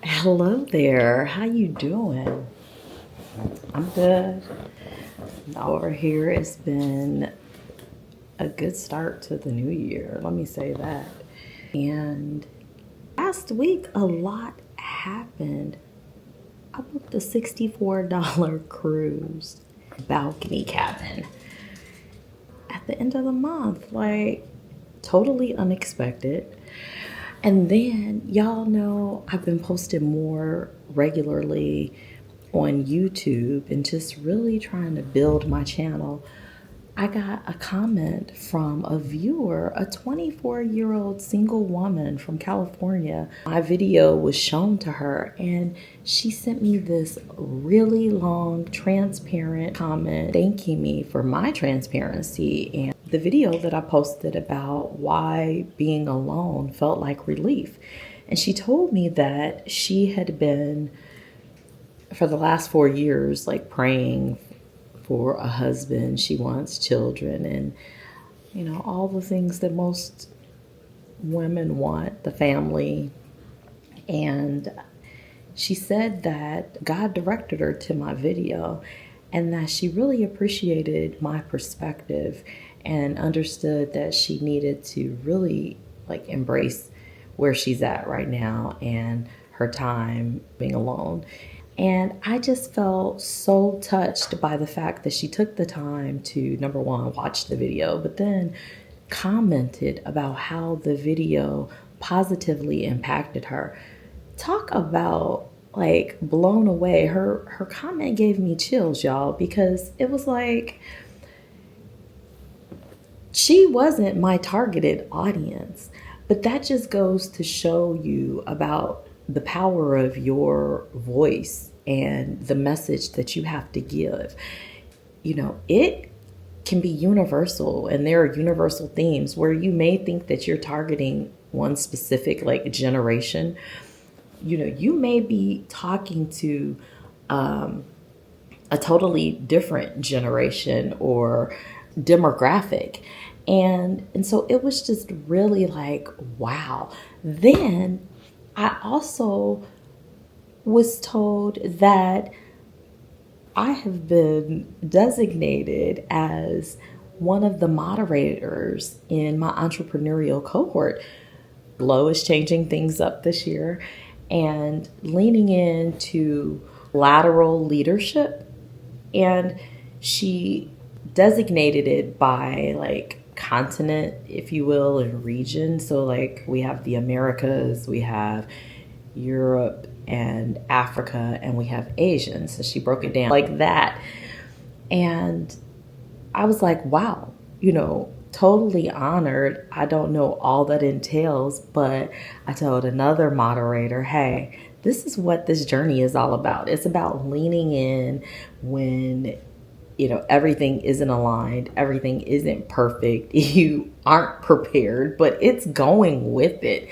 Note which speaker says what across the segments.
Speaker 1: Hello there. How you doing? I'm good. Over here, it's been a good start to the new year. Let me say that. And last week, a lot happened. I booked a $64 cruise balcony cabin at the end of the month. Like, totally unexpected. And then, y'all know I've been posting more regularly on YouTube and just really trying to build my channel. I got a comment from a viewer, a 24-year-old single woman from California. My video was shown to her and she sent me this really long, transparent comment thanking me for my transparency and the video that I posted about why being alone felt like relief. And she told me that she had been, for the last 4 years, like praying for a husband. She wants children and, all the things that most women want, the family. And she said that God directed her to my video and that she really appreciated my perspective and understood that she needed to really like embrace where she's at right now and her time being alone. And I just felt so touched by the fact that she took the time to, number one, watch the video, but then commented about how the video positively impacted her. Talk about like blown away. Her comment gave me chills, y'all, because it was like she wasn't my targeted audience. But that just goes to show you about the power of your voice and the message that you have to give. It can be universal, and there are universal themes where you may think that you're targeting one specific like generation. You may be talking to a totally different generation or demographic. And so it was just really like, wow. Then I also was told that I have been designated as one of the moderators in my entrepreneurial cohort. Lo is changing things up this year and leaning into lateral leadership. And she designated it by like continent, if you will, and region. So like we have the Americas, we have Europe and Africa, and we have Asian. So she broke it down like that. And I was like, wow, totally honored. I don't know all that entails, but I told another moderator, hey, this is what this journey is all about. It's about leaning in when everything isn't aligned, everything isn't perfect, you aren't prepared, but it's going with it.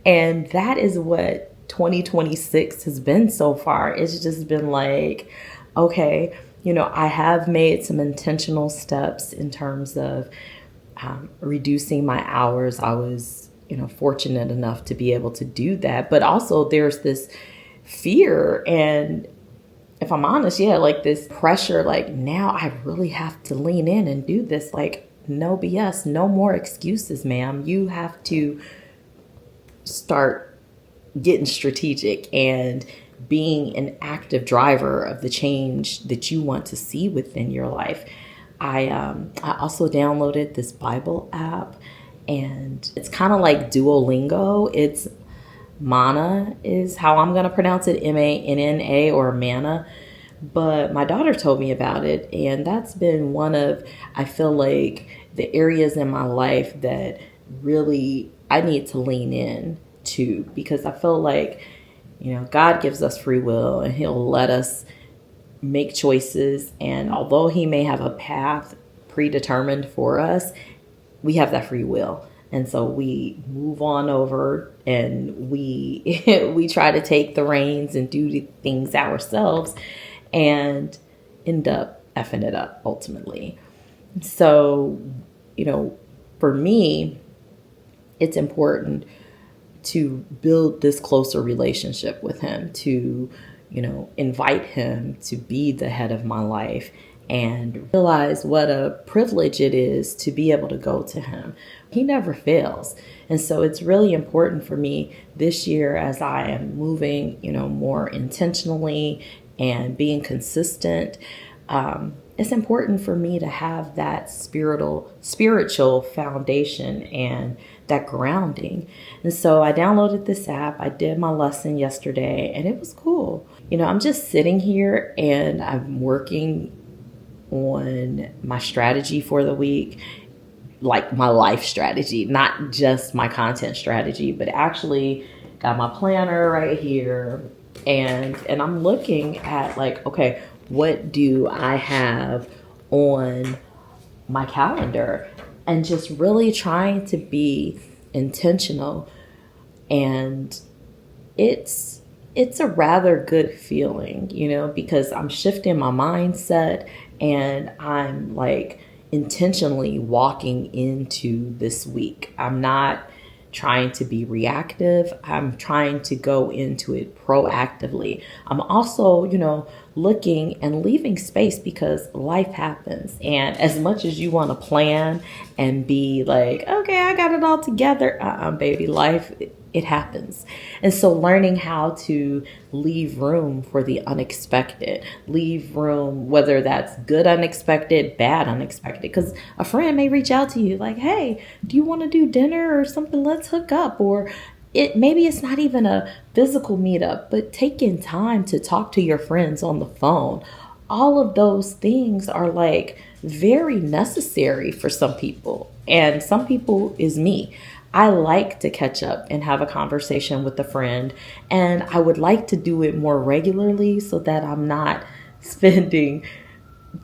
Speaker 1: And that is what 2026 has been so far. It's just been like, okay, I have made some intentional steps in terms of reducing my hours. I was, fortunate enough to be able to do that. But also there's this fear and, if I'm honest, like this pressure, like now I really have to lean in and do this. Like, no BS, no more excuses, ma'am. You have to start getting strategic and being an active driver of the change that you want to see within your life. I also downloaded this Bible app, and it's kind of like Duolingo. It's Mana is how I'm going to pronounce it, Manna, or Manna. But my daughter told me about it, and that's been one of, I feel like, the areas in my life that really I need to lean in to, because I feel like, God gives us free will and he'll let us make choices. And although he may have a path predetermined for us, we have that free will. And so we move on over and we we try to take the reins and do things ourselves and end up effing it up ultimately. So, for me, it's important to build this closer relationship with him, to, invite him to be the head of my life and realize what a privilege it is to be able to go to him. He never fails. And so it's really important for me this year as I am moving, more intentionally and being consistent. It's important for me to have that spiritual foundation and that grounding. And so I downloaded this app. I did my lesson yesterday and it was cool. I'm just sitting here and I'm working on my strategy for the week, like my life strategy, not just my content strategy, but actually got my planner right here. And I'm looking at like, okay, what do I have on my calendar? And just really trying to be intentional. And it's a rather good feeling, because I'm shifting my mindset and I'm like intentionally walking into this week. I'm not trying to be reactive. I'm trying to go into it proactively. I'm also, looking and leaving space because life happens. And as much as you want to plan and be like, okay, I got it all together, baby, life, it happens. And so learning how to leave room for the unexpected, leave room, whether that's good unexpected, bad unexpected, because a friend may reach out to you like, hey, do you want to do dinner or something? Let's hook up. Or maybe it's not even a physical meetup, but taking time to talk to your friends on the phone. All of those things are like very necessary for some people. And some people is me. I like to catch up and have a conversation with a friend, and I would like to do it more regularly so that I'm not spending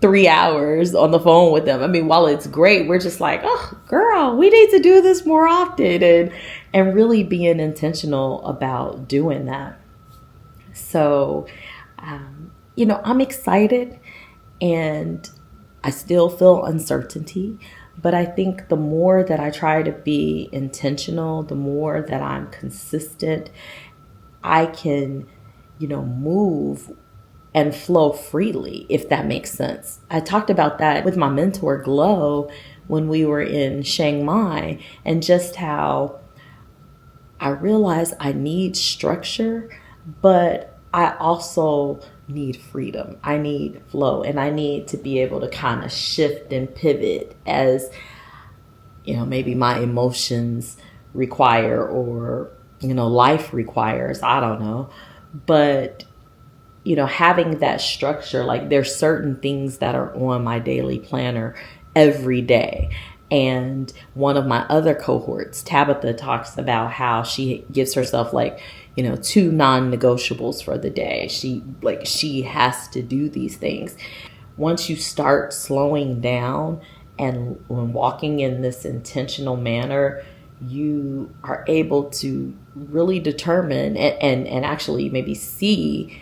Speaker 1: 3 hours on the phone with them. I mean, while it's great, we're just like, oh, girl, we need to do this more often, and really being intentional about doing that. So, I'm excited and I still feel uncertainty. But I think the more that I try to be intentional, the more that I'm consistent, I can, move and flow freely, if that makes sense. I talked about that with my mentor, Glow, when we were in Chiang Mai, and just how I realized I need structure, but I also need freedom. I need flow, and I need to be able to kind of shift and pivot as, maybe my emotions require or, life requires. I don't know. But, having that structure, like there's certain things that are on my daily planner every day. And one of my other cohorts, Tabitha, talks about how she gives herself like, 2 non-negotiables for the day. She has to do these things. Once you start slowing down and walking in this intentional manner, you are able to really determine and actually maybe see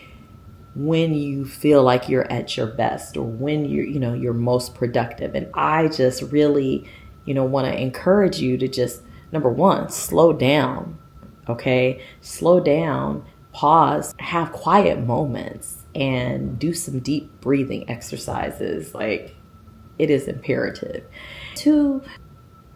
Speaker 1: when you feel like you're at your best or when you're most productive. And I just really, want to encourage you to just, number one, slow down. Okay, slow down, pause, have quiet moments, and do some deep breathing exercises. Like, it is imperative. 2,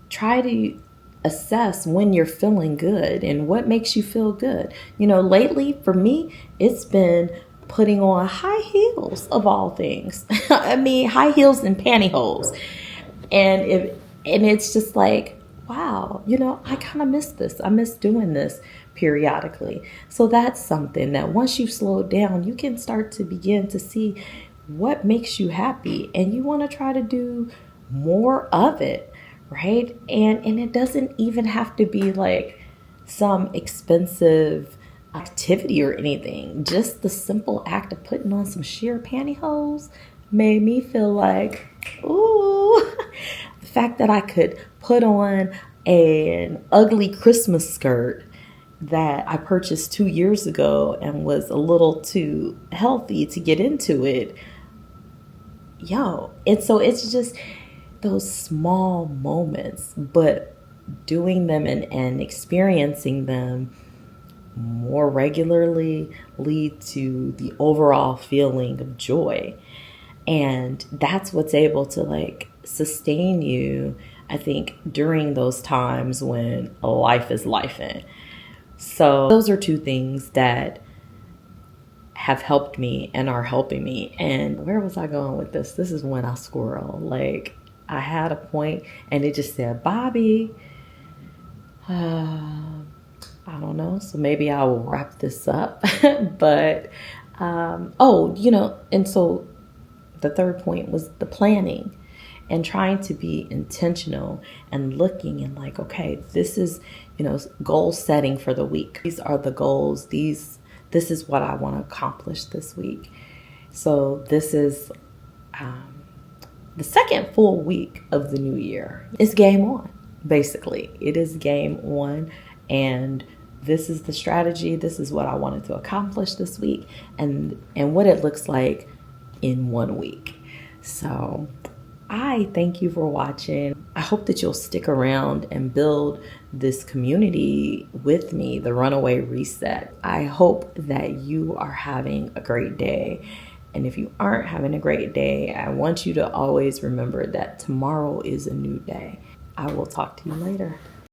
Speaker 1: try to assess when you're feeling good and what makes you feel good. Lately for me, it's been putting on high heels of all things. I mean, high heels and pantyhose. And it's just like, wow, I kind of miss this. I miss doing this periodically. So that's something that once you slow down, you can start to begin to see what makes you happy, and you want to try to do more of it, right? And it doesn't even have to be like some expensive activity or anything. Just the simple act of putting on some sheer pantyhose made me feel like, ooh, the fact that I could put on an ugly Christmas skirt that I purchased 2 years ago and was a little too healthy to get into it. And so it's just those small moments, but doing them and experiencing them more regularly lead to the overall feeling of joy. And that's what's able to like sustain you, I think, during those times when life is lifing. So those are two things that have helped me and are helping me. And where was I going with this? This is when I squirrel. Like, I had a point and it just said, Bobby, I don't know. So maybe I will wrap this up. But, and so the third point was the planning and trying to be intentional and looking and like, okay, this is, goal setting for the week. These are the goals. This is what I want to accomplish this week. So this is the second full week of the new year. It's game on, basically. It is game on. And this is the strategy. This is what I wanted to accomplish this week and what it looks like in 1 week. So I thank you for watching. I hope that you'll stick around and build this community with me, the Runaway Reset. I hope that you are having a great day. And if you aren't having a great day, I want you to always remember that tomorrow is a new day. I will talk to you later.